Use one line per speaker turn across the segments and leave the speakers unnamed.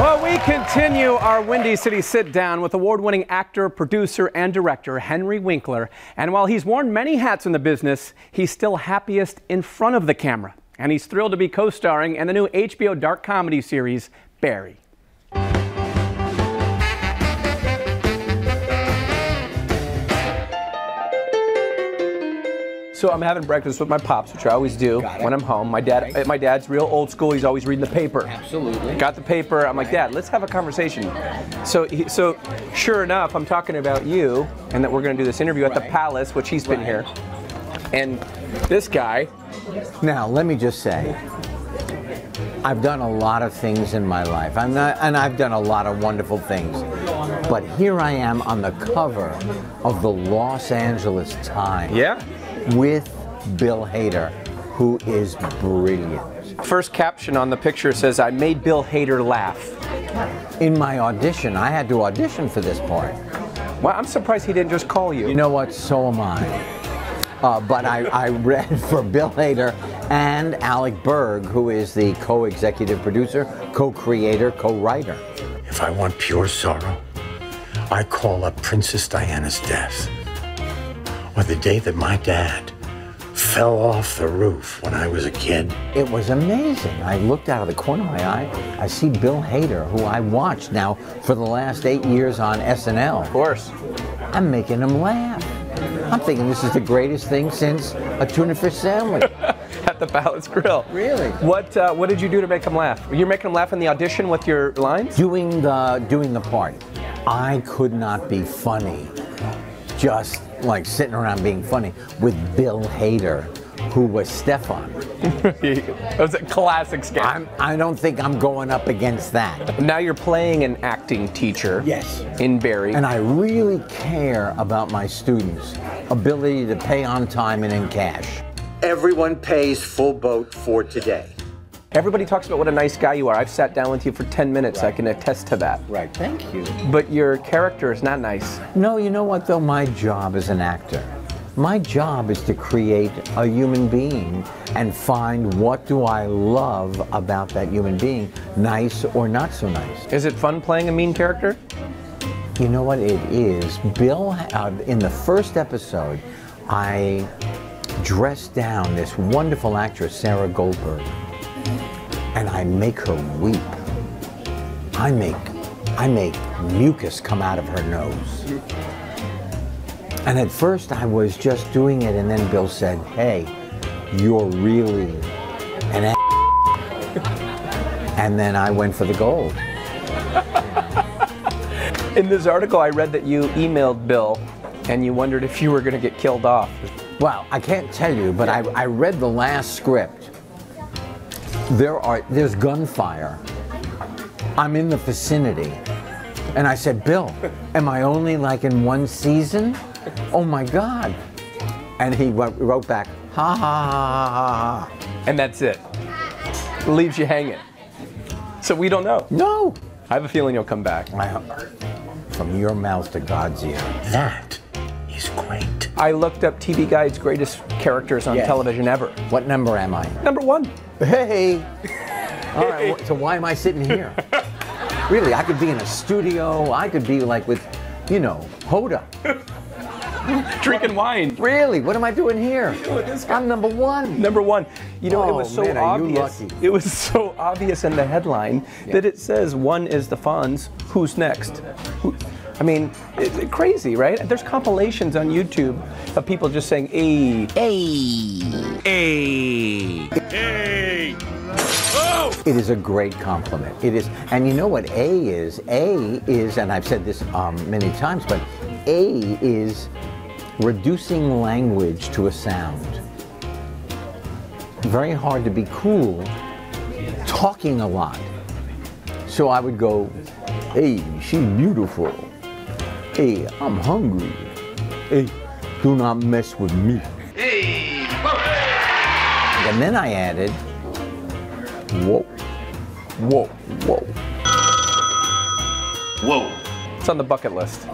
Well, we continue our Windy City sit-down with award-winning actor, producer, and director Henry Winkler. And while he's worn many hats in the business, he's still happiest in front of the camera. And he's thrilled to be co-starring in the new HBO dark comedy series, Barry. So I'm having breakfast with my pops, which I always do when I'm home. My dad's real old school. He's always reading the paper.
Absolutely.
Got the paper. I'm like, Dad, let's have a conversation. So sure enough, I'm talking about you, and that we're going to do this interview at the Palace, which he's been here. And this guy.
Now, let me just say, I've done a lot of things in my life, and I've done a lot of wonderful things. But here I am on the cover of the Los Angeles Times.
Yeah.
With Bill Hader, who is brilliant.
First caption on the picture says, "I made Bill Hader laugh."
In my audition, I had to audition for this part.
Well, I'm surprised he didn't just call you.
You know what? So am I. But I read for Bill Hader and Alec Berg, who is the co-executive producer, co-creator, co-writer.
If I want pure sorrow, I call up Princess Diana's death. Or the day that my dad fell off the roof when I was a kid.
It was amazing. I looked out of the corner of my eye. I see Bill Hader, who I watched now for the last 8 years on SNL.
Of course.
I'm making him laugh. I'm thinking this is the greatest thing since a tuna fish sandwich.
At the Palace Grill.
Really?
What did you do to make him laugh? You're making him laugh in the audition with your lines?
Doing the part. I could not be funny. Just like sitting around being funny with Bill Hader, who was Stefan.
That was a classic sketch.
I don't think I'm going up against that.
Now you're playing an acting teacher.
Yes.
In Barry.
And I really care about my students' ability to pay on time and in cash.
Everyone pays full boat for today.
Everybody talks about what a nice guy you are. I've sat down with you for 10 minutes. Right. I can attest to that.
Right, thank you.
But your character is not nice.
No, you know what though? My job as an actor, my job is to create a human being and find what do I love about that human being, nice or not so nice.
Is it fun playing a mean character?
You know what it is? Bill, in the first episode, I dressed down this wonderful actress, Sarah Goldberg. And I make her weep. I make mucus come out of her nose. And at first I was just doing it, and then Bill said, "Hey, you're really an a." And then I went for the gold.
In this article I read that you emailed Bill and you wondered if you were going to get killed off.
Well, I can't tell you, but I read the last script. There's gunfire. I'm in the vicinity. And I said, Bill, am I only like in one season? Oh my God. And he wrote back, ha ha ha ha ha.
And that's it. Leaves you hanging. So we don't know.
No.
I have a feeling you'll come back.
From your mouth to God's ear.
That is great.
I looked up TV Guide's greatest characters on television ever.
What number am I?
Number 1.
Hey! All right, so why am I sitting here? Really, I could be in a studio. I could be like with, you know, Hoda.
Drinking wine.
Really? What am I doing here? I'm number 1.
Number 1. You know, it was so
man,
obvious. It was so obvious in the headline that it says 1 is the Fonz. Who's next? I mean, it's crazy, right? There's compilations on YouTube of people just saying, "Ay, ay, ay, ay." Oh!
It is a great compliment. It is, and you know what A is? A is, and I've said this many times, but A is reducing language to a sound. Very hard to be cool, talking a lot. So I would go, "Hey, she's beautiful. Hey, I'm hungry. Hey, do not mess with me."
Hey!
And then I added, whoa, whoa, whoa.
Whoa. It's on the bucket list.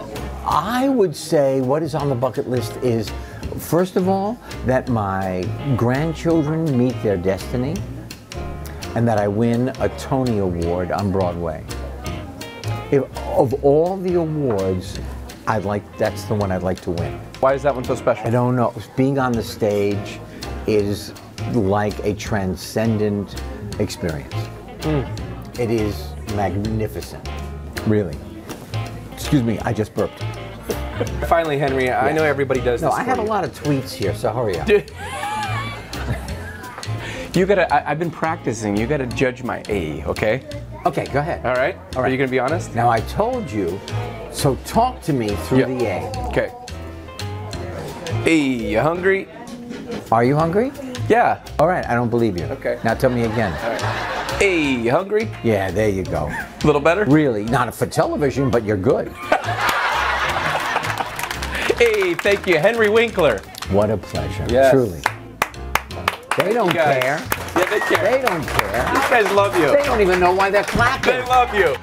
I would say what is on the bucket list is, first of all, that my grandchildren meet their destiny and that I win a Tony Award on Broadway. Of all the awards, that's the one I'd like to win.
Why is that one so special?
I don't know. Being on the stage is like a transcendent experience. It is magnificent, really. Excuse me, I just burped.
Finally, Henry, I know everybody does this.
No, I have a lot of tweets here, so hurry up.
You gotta, I've been practicing. You gotta judge my A, okay?
Okay, go ahead.
All right? Are you gonna be honest?
Now, I told you, so talk to me through the A.
Okay. A, you hungry?
Are you hungry?
Yeah.
All right, I don't believe you.
Okay.
Now tell me again.
All right. A, you hungry?
Yeah, there you go.
A little better?
Really, not for television, but you're good.
Hey, thank you, Henry Winkler.
What a pleasure,
Yes.
truly. They don't care.
Yeah, they care.
They don't care.
These guys love you.
They don't even know why they're clapping.
They love you.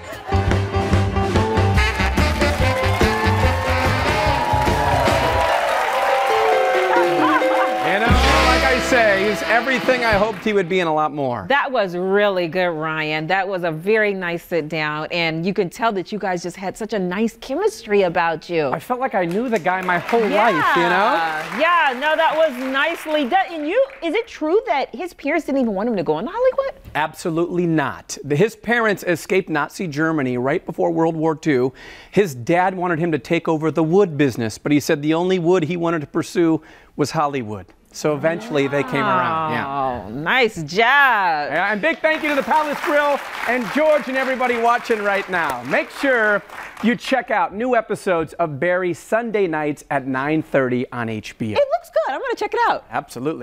You know, like I say, he's everything I hoped he would be and a lot more.
That was really good, Ryan. That was a very nice sit down, and you can tell that you guys just had such a nice chemistry about you.
I felt like I knew the guy my whole life, you know?
Yeah, no, that was nicely done. And is it true that his peers didn't even want him to go into Hollywood?
Absolutely not. His parents escaped Nazi Germany right before World War II. His dad wanted him to take over the wood business, but he said the only wood he wanted to pursue was Hollywood. So eventually they came around. Yeah.
Oh, nice job.
And big thank you to the Palace Grill and George and everybody watching right now. Make sure you check out new episodes of Barry Sunday nights at 9:30 on HBO.
It looks good. I'm going to check it out.
Absolutely.